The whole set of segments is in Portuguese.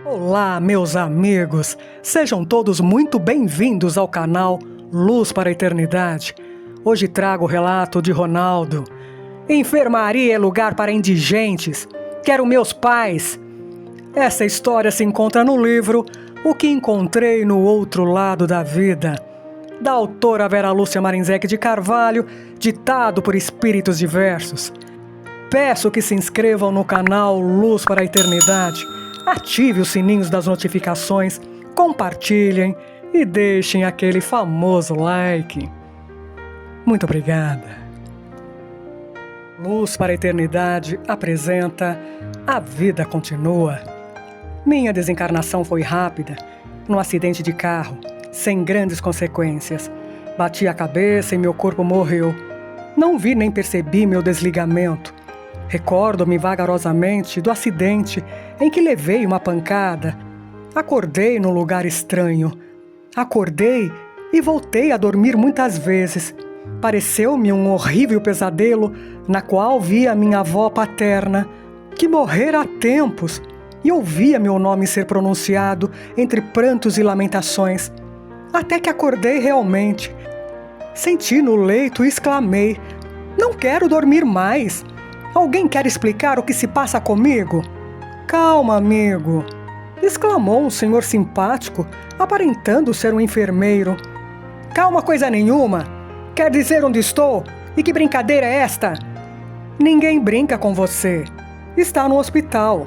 Olá, meus amigos! Sejam todos muito bem-vindos ao canal Luz para a Eternidade. Hoje trago o relato de Ronaldo. Enfermaria é lugar para indigentes. Quero meus pais. Essa história se encontra no livro O que Encontrei no Outro Lado da Vida, da autora Vera Lúcia Marinzec de Carvalho, ditado por espíritos diversos. Peço que se inscrevam no canal Luz para a Eternidade. Ative os sininhos das notificações, compartilhem e deixem aquele famoso like. Muito obrigada. Luz para a Eternidade apresenta A Vida Continua. Minha desencarnação foi rápida, num acidente de carro, sem grandes consequências. Bati a cabeça e meu corpo morreu. Não vi nem percebi meu desligamento. Recordo-me vagarosamente do acidente em que levei uma pancada. Acordei num lugar estranho. Acordei e voltei a dormir muitas vezes. Pareceu-me um horrível pesadelo na qual via minha avó paterna, que morrera há tempos, e ouvia meu nome ser pronunciado entre prantos e lamentações. Até que acordei realmente. Senti no leito e exclamei: "Não quero dormir mais! Alguém quer explicar o que se passa comigo?" "Calma, amigo!" exclamou um senhor simpático, aparentando ser um enfermeiro. "Calma coisa nenhuma! Quer dizer onde estou? E que brincadeira é esta?" "Ninguém brinca com você. Está no hospital."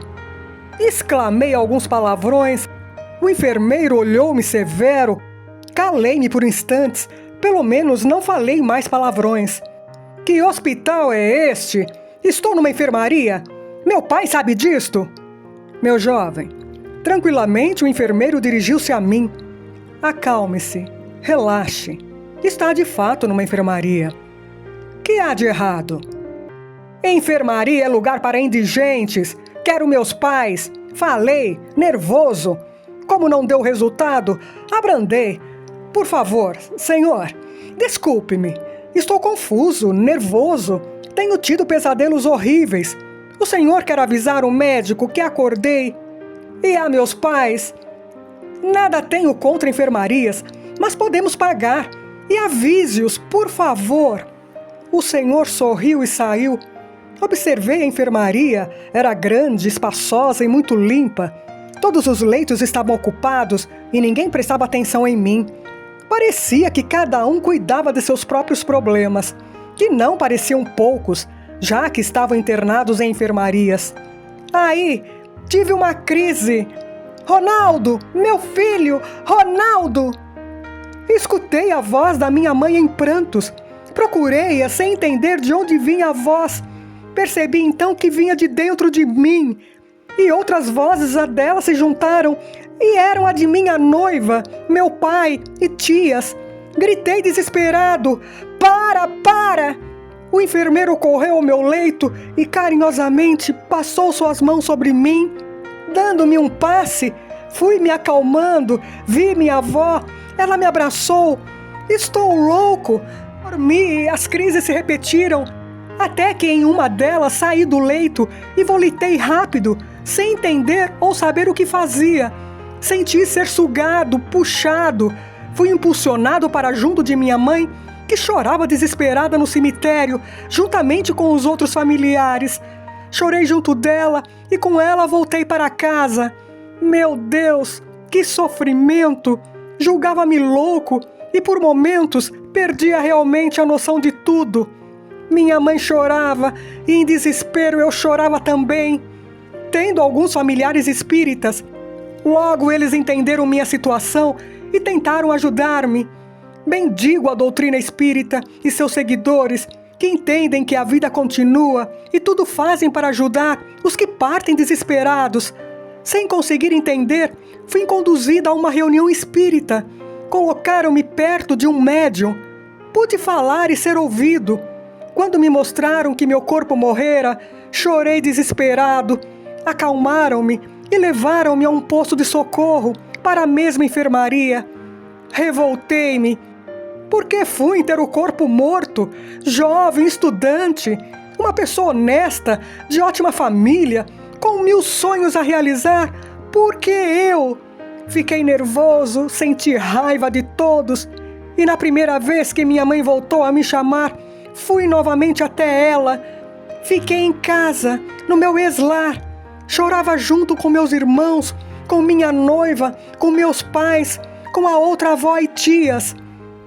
Exclamei alguns palavrões. O enfermeiro olhou-me severo. Calei-me por instantes. Pelo menos não falei mais palavrões. "Que hospital é este? Estou numa enfermaria. Meu pai sabe disto?" "Meu jovem." Tranquilamente o enfermeiro dirigiu-se a mim. "Acalme-se. Relaxe. Está de fato numa enfermaria." "Que há de errado?" "Enfermaria é lugar para indigentes. Quero meus pais." Falei, nervoso. Como não deu resultado, abrandei. "Por favor, senhor, desculpe-me. Estou confuso, nervoso. Tenho tido pesadelos horríveis. O senhor quer avisar o médico que acordei? E a meus pais? Nada tenho contra enfermarias, mas podemos pagar. E avise-os, por favor." O senhor sorriu e saiu. Observei a enfermaria. Era grande, espaçosa e muito limpa. Todos os leitos estavam ocupados e ninguém prestava atenção em mim. Parecia que cada um cuidava de seus próprios problemas. Que não pareciam poucos, já que estavam internados em enfermarias. Aí, tive uma crise. "Ronaldo, meu filho, Ronaldo!" Escutei a voz da minha mãe em prantos. Procurei-a sem entender de onde vinha a voz. Percebi então que vinha de dentro de mim. E outras vozes a dela se juntaram e eram a de minha noiva, meu pai e tias. Gritei desesperado: Para! O enfermeiro correu ao meu leito e carinhosamente passou suas mãos sobre mim. Dando-me um passe, fui me acalmando. Vi minha avó, ela me abraçou. "Estou louco!" Dormi e as crises se repetiram. Até que em uma delas saí do leito e volitei rápido, sem entender ou saber o que fazia. Senti ser sugado, puxado. Fui impulsionado para junto de minha mãe, que chorava desesperada no cemitério, juntamente com os outros familiares. Chorei junto dela e com ela voltei para casa. Meu Deus, que sofrimento! Julgava-me louco e por momentos perdia realmente a noção de tudo. Minha mãe chorava e em desespero eu chorava também. Tendo alguns familiares espíritas, logo eles entenderam minha situação e tentaram ajudar-me. Bendigo a doutrina espírita e seus seguidores, que entendem que a vida continua e tudo fazem para ajudar os que partem desesperados. Sem conseguir entender, fui conduzida a uma reunião espírita. Colocaram-me perto de um médium. Pude falar e ser ouvido. Quando me mostraram que meu corpo morrera, chorei desesperado. Acalmaram-me e levaram-me a um posto de socorro para a mesma enfermaria. Revoltei-me, porque fui ter o corpo morto, jovem, estudante, uma pessoa honesta, de ótima família, com 1000 sonhos a realizar, Por que eu? Fiquei nervoso, senti raiva de todos e na primeira vez que minha mãe voltou a me chamar, fui novamente até ela. Fiquei em casa, no meu ex-lar. Chorava junto com meus irmãos, com minha noiva, com meus pais, com a outra avó e tias.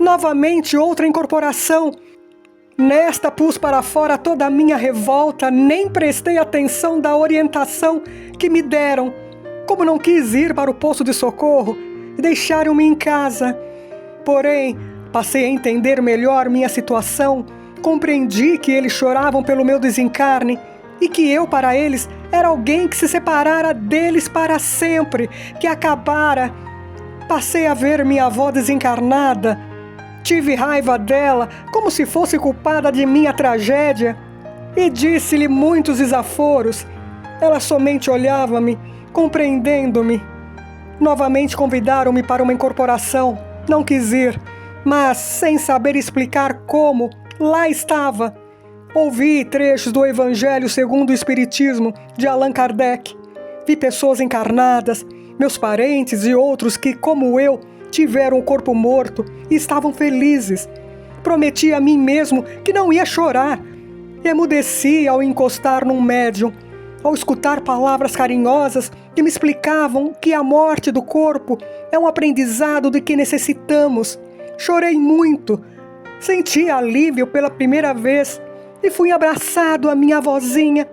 Novamente outra incorporação. Nesta pus para fora toda a minha revolta, nem prestei atenção da orientação que me deram. Como não quis ir para o posto de socorro, deixaram-me em casa. Porém, passei a entender melhor minha situação, compreendi que eles choravam pelo meu desencarne e que eu, para eles, era alguém que se separara deles para sempre, que acabara. Passei a ver minha avó desencarnada. Tive raiva dela, como se fosse culpada de minha tragédia, e disse-lhe muitos desaforos. Ela somente olhava-me, compreendendo-me. Novamente convidaram-me para uma incorporação. Não quis ir, mas, sem saber explicar como, lá estava. Ouvi trechos do Evangelho segundo o Espiritismo, de Allan Kardec. Vi pessoas encarnadas, meus parentes e outros que, como eu, tiveram o corpo morto e estavam felizes. Prometi a mim mesmo que não ia chorar. Emudeci ao encostar num médium, ao escutar palavras carinhosas que me explicavam que a morte do corpo é um aprendizado de que necessitamos. Chorei muito, senti alívio pela primeira vez e fui abraçado a minha avózinha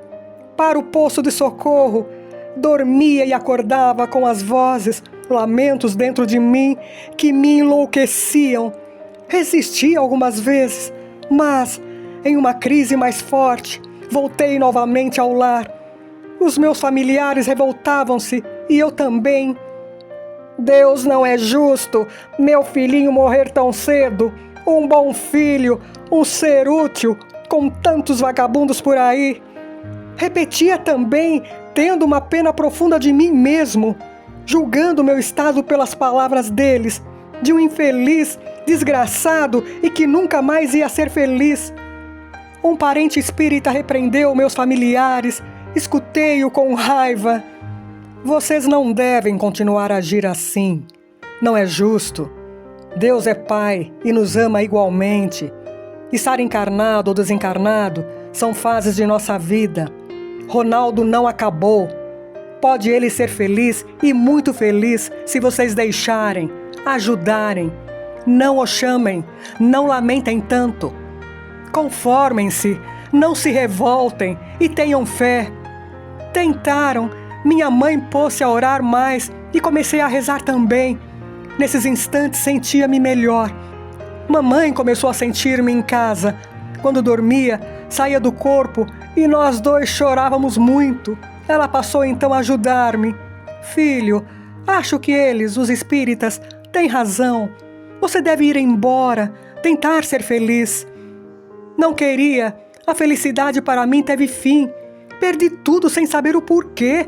para o posto de socorro. Dormia e acordava com as vozes, lamentos dentro de mim que me enlouqueciam. Resisti algumas vezes, mas, em uma crise mais forte, voltei novamente ao lar. Os meus familiares revoltavam-se e eu também. Deus não é justo, meu filhinho morrer tão cedo. Um bom filho, um ser útil, com tantos vagabundos por aí. Repetia também, tendo uma pena profunda de mim mesmo, julgando meu estado pelas palavras deles, de um infeliz, desgraçado e que nunca mais ia ser feliz. Um parente espírita repreendeu meus familiares, escutei-o com raiva. Vocês não devem continuar a agir assim. Não é justo. Deus é Pai e nos ama igualmente. Estar encarnado ou desencarnado são fases de nossa vida. Ronaldo não acabou. Pode ele ser feliz e muito feliz se vocês deixarem, ajudarem. Não o chamem, não lamentem tanto. Conformem-se, não se revoltem e tenham fé. Tentaram, minha mãe pôs-se a orar mais e comecei a rezar também. Nesses instantes sentia-me melhor. Mamãe começou a sentir-me em casa. Quando dormia, saía do corpo e nós dois chorávamos muito. Ela passou então a ajudar-me. Filho, acho que eles, os espíritas, têm razão. Você deve ir embora, tentar ser feliz. Não queria. A felicidade para mim teve fim. Perdi tudo sem saber o porquê.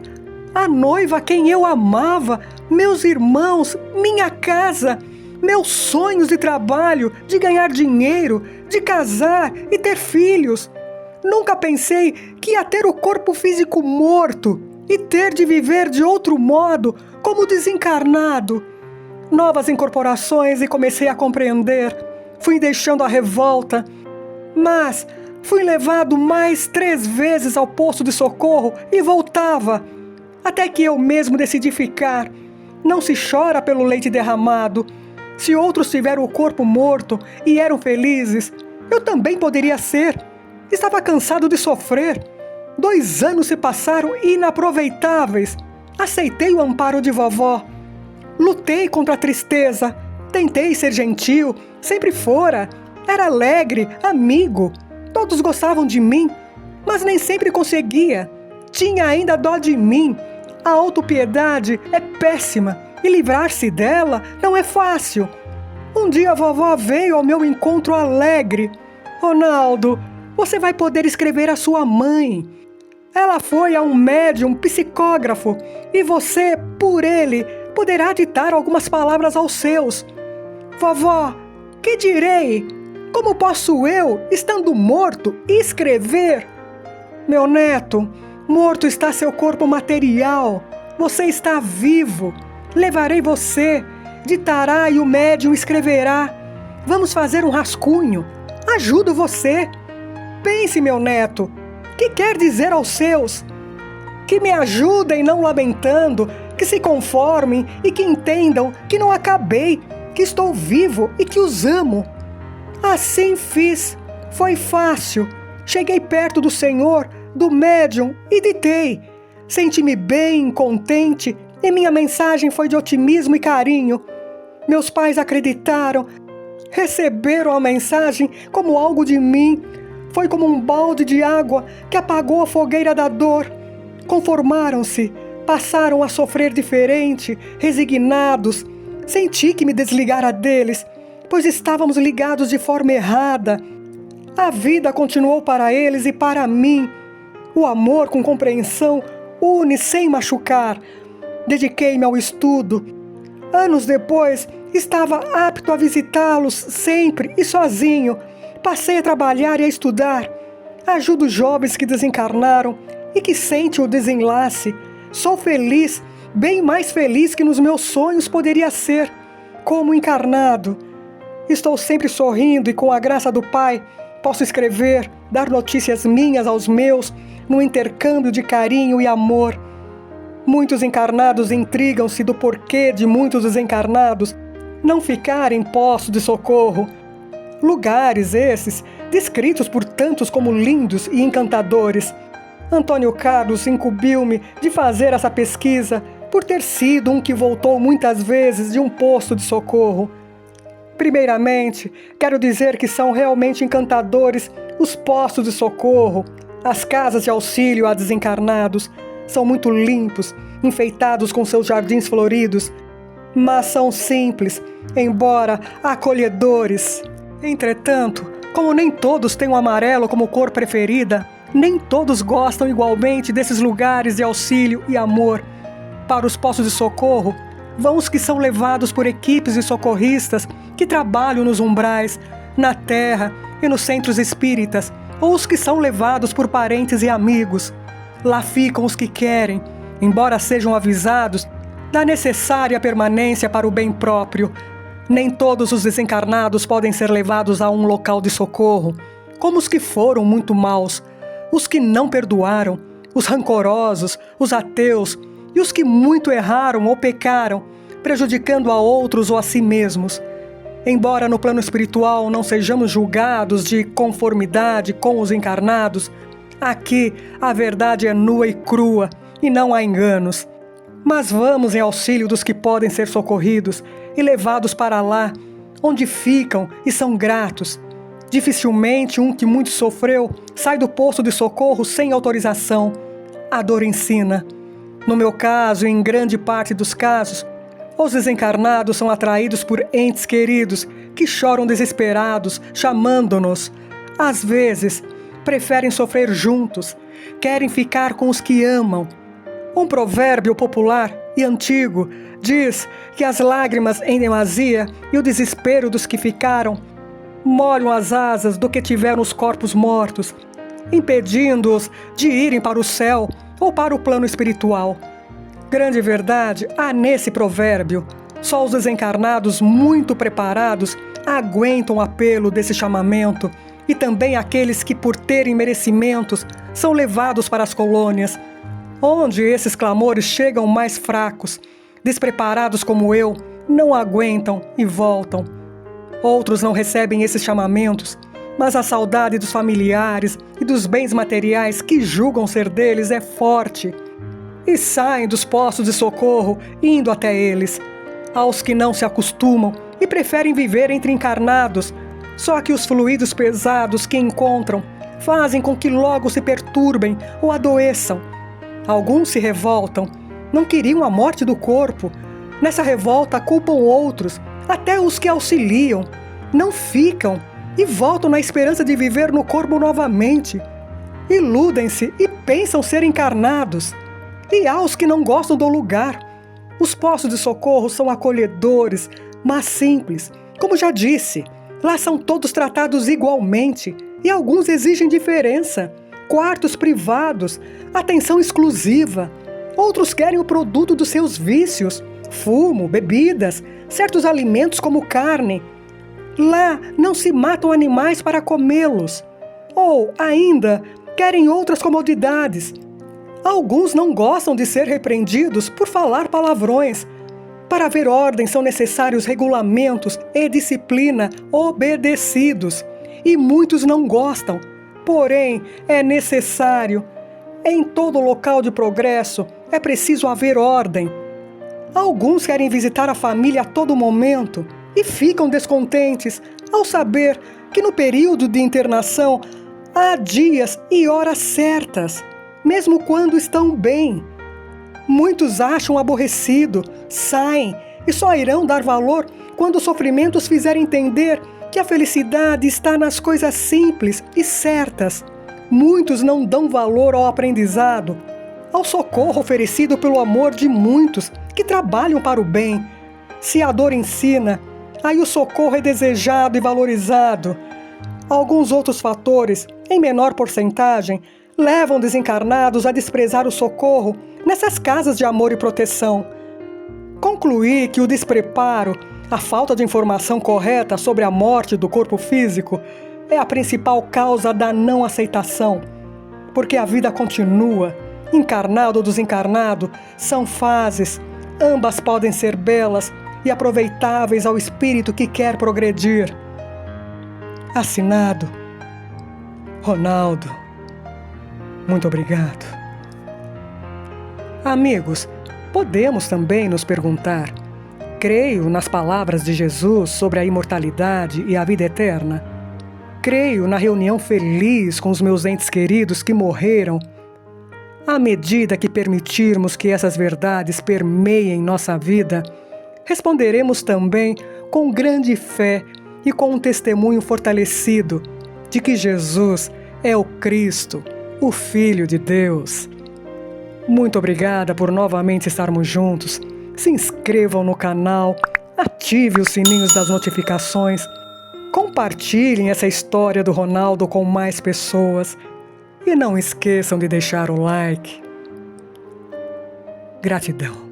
A noiva a quem eu amava, meus irmãos, minha casa, meus sonhos de trabalho, de ganhar dinheiro, de casar e ter filhos. Nunca pensei que ia ter o corpo físico morto e ter de viver de outro modo, como desencarnado. Novas incorporações e comecei a compreender. Fui deixando a revolta, mas fui levado mais 3 vezes ao posto de socorro e voltava, até que eu mesmo decidi ficar. Não se chora pelo leite derramado. Se outros tiveram o corpo morto e eram felizes, eu também poderia ser. Estava cansado de sofrer. 2 anos se passaram inaproveitáveis. Aceitei o amparo de vovó. Lutei contra a tristeza. Tentei ser gentil, sempre fora. Era alegre, amigo. Todos gostavam de mim, mas nem sempre conseguia. Tinha ainda dó de mim. A autopiedade é péssima e livrar-se dela não é fácil. Um dia a vovó veio ao meu encontro alegre. Ronaldo, você vai poder escrever a sua mãe. Ela foi a um médium psicógrafo e você, por ele, poderá ditar algumas palavras aos seus. Vovó, que direi? Como posso eu, estando morto, escrever? Meu neto, morto está seu corpo material. Você está vivo. Levarei você. Ditará e o médium escreverá. Vamos fazer um rascunho. Ajudo você. Pense, meu neto. Que quer dizer aos seus? Que me ajudem não lamentando, que se conformem e que entendam que não acabei, que estou vivo e que os amo. Assim fiz. Foi fácil. Cheguei perto do Senhor, do médium e ditei. Senti-me bem, contente, e minha mensagem foi de otimismo e carinho. Meus pais acreditaram, receberam a mensagem como algo de mim. Foi como um balde de água que apagou a fogueira da dor. Conformaram-se, passaram a sofrer diferente, resignados. Senti que me desligara deles, pois estávamos ligados de forma errada. A vida continuou para eles e para mim. O amor com compreensão une sem machucar. Dediquei-me ao estudo. Anos depois, estava apto a visitá-los sempre e sozinho. Passei a trabalhar e a estudar. Ajudo jovens que desencarnaram e que sentem o desenlace. Sou feliz, bem mais feliz que nos meus sonhos poderia ser, como encarnado. Estou sempre sorrindo e com a graça do Pai posso escrever, dar notícias minhas aos meus, no intercâmbio de carinho e amor. Muitos encarnados intrigam-se do porquê de muitos desencarnados não ficarem em postos de socorro. Lugares esses, descritos por tantos como lindos e encantadores. Antônio Carlos incumbiu-me de fazer essa pesquisa por ter sido um que voltou muitas vezes de um posto de socorro. Primeiramente, quero dizer que são realmente encantadores os postos de socorro, as casas de auxílio a desencarnados. São muito limpos, enfeitados com seus jardins floridos, mas são simples, embora acolhedores. Entretanto, como nem todos têm o amarelo como cor preferida, nem todos gostam igualmente desses lugares de auxílio e amor. Para os postos de socorro, vão os que são levados por equipes de socorristas que trabalham nos umbrais, na terra e nos centros espíritas, ou os que são levados por parentes e amigos. Lá ficam os que querem, embora sejam avisados da necessária permanência para o bem próprio. Nem todos os desencarnados podem ser levados a um local de socorro, como os que foram muito maus, os que não perdoaram, os rancorosos, os ateus e os que muito erraram ou pecaram, prejudicando a outros ou a si mesmos. Embora no plano espiritual não sejamos julgados de conformidade com os encarnados, aqui a verdade é nua e crua e não há enganos. Mas vamos em auxílio dos que podem ser socorridos e levados para lá, onde ficam e são gratos. Dificilmente um que muito sofreu sai do posto de socorro sem autorização. A dor ensina. No meu caso e em grande parte dos casos, os desencarnados são atraídos por entes queridos que choram desesperados, chamando-nos. Às vezes, preferem sofrer juntos, querem ficar com os que amam. Um provérbio popular e antigo diz que as lágrimas em demasia e o desespero dos que ficaram molham as asas do que tiveram os corpos mortos, impedindo-os de irem para o céu ou para o plano espiritual. Grande verdade há nesse provérbio. Só os desencarnados muito preparados aguentam o apelo desse chamamento, e também aqueles que, por terem merecimentos, são levados para as colônias, onde esses clamores chegam mais fracos. Despreparados como eu, não aguentam e voltam. Outros não recebem esses chamamentos, mas a saudade dos familiares e dos bens materiais que julgam ser deles é forte, e saem dos postos de socorro indo até eles. Aos que não se acostumam e preferem viver entre encarnados, só que os fluidos pesados que encontram fazem com que logo se perturbem ou adoeçam. Alguns se revoltam, não queriam a morte do corpo. Nessa revolta culpam outros, até os que auxiliam. Não ficam e voltam na esperança de viver no corpo novamente. Iludem-se e pensam ser encarnados. E há os que não gostam do lugar. Os postos de socorro são acolhedores, mas simples. Como já disse, lá são todos tratados igualmente e alguns exigem diferença. Quartos privados, atenção exclusiva. Outros querem o produto dos seus vícios, fumo, bebidas, certos alimentos como carne. Lá não se matam animais para comê-los. Ou, ainda, querem outras comodidades. Alguns não gostam de ser repreendidos por falar palavrões. Para haver ordem são necessários regulamentos e disciplina obedecidos. E muitos não gostam. Porém, é necessário. Em todo local de progresso, é preciso haver ordem. Alguns querem visitar a família a todo momento e ficam descontentes ao saber que no período de internação há dias e horas certas, mesmo quando estão bem. Muitos acham aborrecido, saem e só irão dar valor quando os sofrimentos fizerem entender que a felicidade está nas coisas simples e certas. Muitos não dão valor ao aprendizado, ao socorro oferecido pelo amor de muitos que trabalham para o bem. Se a dor ensina, aí o socorro é desejado e valorizado. Alguns outros fatores, em menor porcentagem, levam desencarnados a desprezar o socorro nessas casas de amor e proteção. Concluí que o despreparo, a falta de informação correta sobre a morte do corpo físico, é a principal causa da não aceitação. Porque a vida continua, encarnado ou desencarnado, são fases. Ambas podem ser belas e aproveitáveis ao espírito que quer progredir. Assinado, Ronaldo. Muito obrigado. Amigos, podemos também nos perguntar: creio nas palavras de Jesus sobre a imortalidade e a vida eterna? Creio na reunião feliz com os meus entes queridos que morreram? À medida que permitirmos que essas verdades permeiem nossa vida, responderemos também com grande fé e com um testemunho fortalecido de que Jesus é o Cristo, o Filho de Deus. Muito obrigada por novamente estarmos juntos. Se inscrevam no canal, ative os sininhos das notificações, compartilhem essa história do Ronaldo com mais pessoas e não esqueçam de deixar o like. Gratidão.